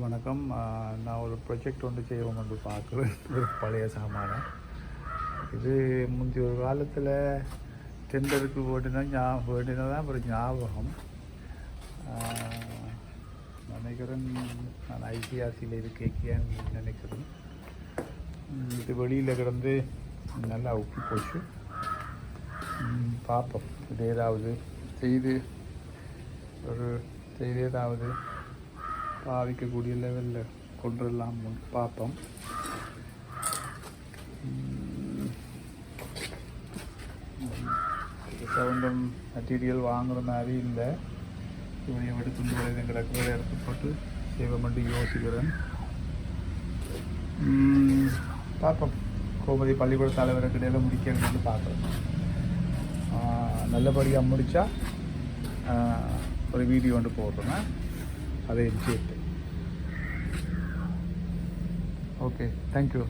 வணக்கம். நான் ஒரு ப்ரொஜெக்ட் ஒன்று செய்வோம் என்று பார்க்குறேன். ஒரு பழைய சாமான இது முந்தைய ஒரு காலத்தில் டெண்டருக்கு வேண்டினதான் ஒரு ஞாபகம். நினைக்கிறேன் நான் ஐசிஆர்சியில் இருக்கேன்னு நினைக்கிறேன். இது வெளியில் கிடந்து நல்லா உப்பி போச்சு. பார்ப்போம் இது ஏதாவது செய்து ஏதாவது பாவிக்கக்கூடிய லெவலில் கொண்டுடலாம் பார்ப்போம். சவுண்டம் மெட்டீரியல் வாங்குகிற மாதிரி இல்லை. இவனையும் எடுத்து வேலை கிடக்கிற எடுத்து போட்டு செய்வோம்ட்டு யோசிக்கிறேன். பார்ப்போம். கோமதி பள்ளிக்கூட தலைவருக்கு இடையில முடிக்கணும்னு பார்க்குறேன். நல்லபடியாக முடித்தா ஒரு வீடியோ ஒன்று போடுறேன். அதை சேர்த்து. Okay, thank you.